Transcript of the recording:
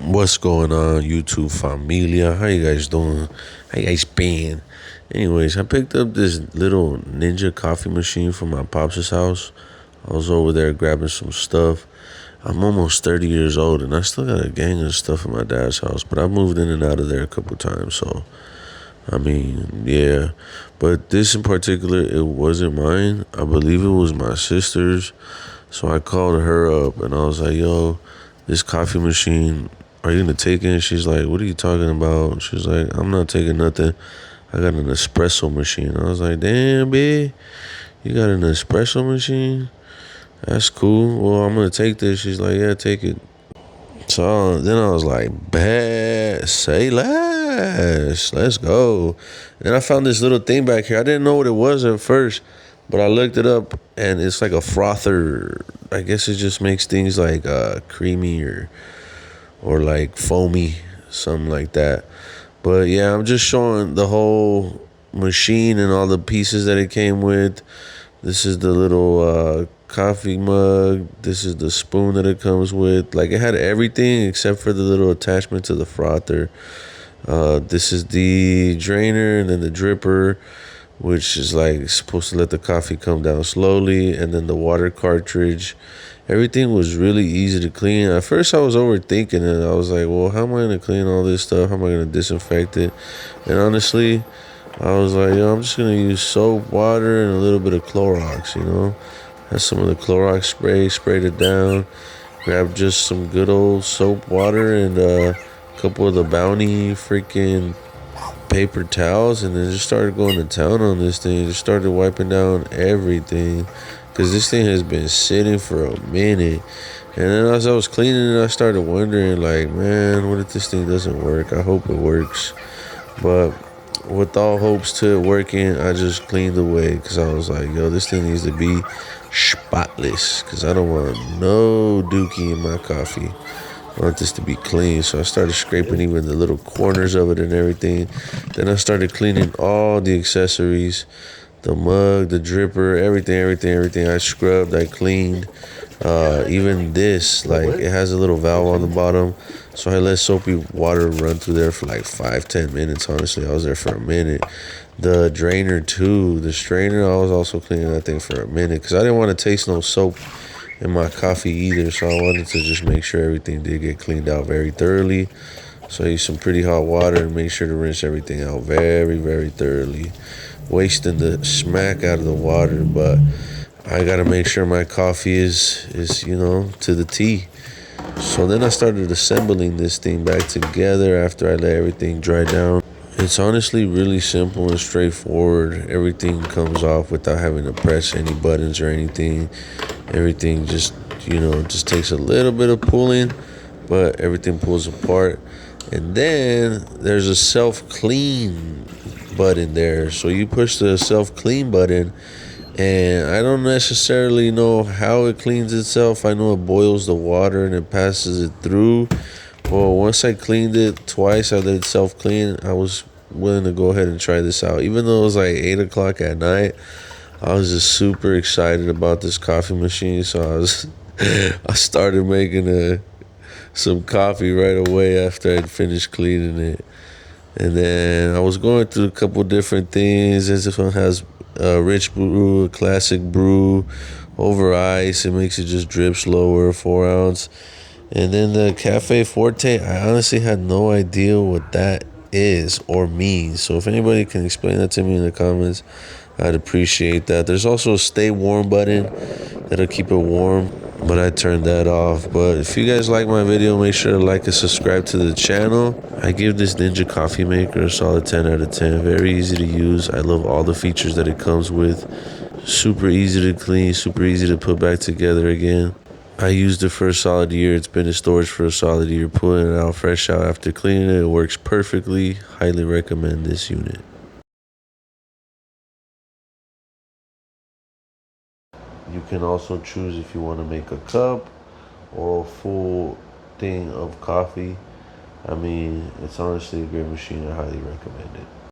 What's going on, YouTube familia? How you guys doing? How you guys been? Anyways, I picked up this little Ninja coffee machine from my pops' house. I was over there grabbing some stuff. I'm almost 30 years old, and I still got a gang of stuff in my dad's house, but I moved in and out of there a couple times, so I mean, yeah. But this in particular, it wasn't mine. I believe it was my sister's. So I called her up and I was like, yo, this coffee machine, are you gonna take it? And she's like, what are you talking about? She's like, I'm not taking nothing. I got an espresso machine. I was like, damn, babe, you got an espresso machine? That's cool. Well, I'm gonna take this. She's like, yeah, take it. So then I was like, bet, say less, let's go. And I found this little thing back here. I didn't know what it was at first, but I looked it up and it's like a frother. I guess it just makes things like creamy or like foamy, something like that. But yeah, I'm just showing the whole machine and all the pieces that it came with. This is the little coffee mug. This is the spoon that it comes with. Like, it had everything except for the little attachment to the frother. This is the drainer and then the dripper, which is like supposed to let the coffee come down slowly, and then the water cartridge. Everything was really easy to clean. At first I was overthinking it. I was like, well, how am I gonna clean all this stuff? How am I gonna disinfect it? And honestly, I was like, yo, I'm just gonna use soap, water, and a little bit of Clorox, Had some of the Clorox spray, sprayed it down, grabbed just some good old soap, water, and a couple of the Bounty freaking paper towels, and then just started going to town on this thing. Just started wiping down everything, because this thing has been sitting for a minute. And then as I was cleaning it, I started wondering, like, man, what if this thing doesn't work? I hope it works. But with all hopes to it working, I just cleaned away, because I was like, yo, this thing needs to be spotless, because I don't want no dookie in my coffee. I want this to be clean. So I started scraping even the little corners of it and everything. Then I started cleaning all the accessories, the mug, the dripper, everything. I scrubbed, I cleaned. Even this, like, it has a little valve on the bottom. So I let soapy water run through there for like 5-10 minutes. Honestly, I was there for a minute. The drainer too, the strainer, I was also cleaning that thing for a minute, because I didn't want to taste no soap in my coffee either. So I wanted to just make sure everything did get cleaned out very thoroughly. So I used some pretty hot water and make sure to rinse everything out very, very thoroughly. Wasting the smack out of the water, but I gotta make sure my coffee is to the T. So then I started assembling this thing back together after I let everything dry down. It's honestly really simple and straightforward. Everything comes off without having to press any buttons or anything. Everything just takes a little bit of pulling, but everything pulls apart. And then there's a self-clean button there. So you push the self-clean button, and I don't necessarily know how it cleans itself. I know it boils the water and it passes it through. Well, once I cleaned it twice, I let it self-clean. I was willing to go ahead and try this out. Even though it was like 8 o'clock at night, I was just super excited about this coffee machine. So I started making some coffee right away after I'd finished cleaning it. And then I was going through a couple different things. This one has a rich brew, a classic brew, over ice. It makes it just drip slower, 4 ounce. And then the Cafe Forte, I honestly had no idea what that is or means. So if anybody can explain that to me in the comments, I'd appreciate that. There's also a stay warm button that'll keep it warm, but I turned that off. But if you guys like my video, make sure to like and subscribe to the channel. I give this Ninja coffee maker a solid 10 out of 10. Very easy to use. I love all the features that it comes with. Super easy to clean, super easy to put back together again. I used it for a solid year. It's been in storage for a solid year. Pulling it out fresh out after cleaning it, it works perfectly. Highly recommend this unit. You can also choose if you want to make a cup or a full thing of coffee. I mean, it's honestly a great machine. I highly recommend it.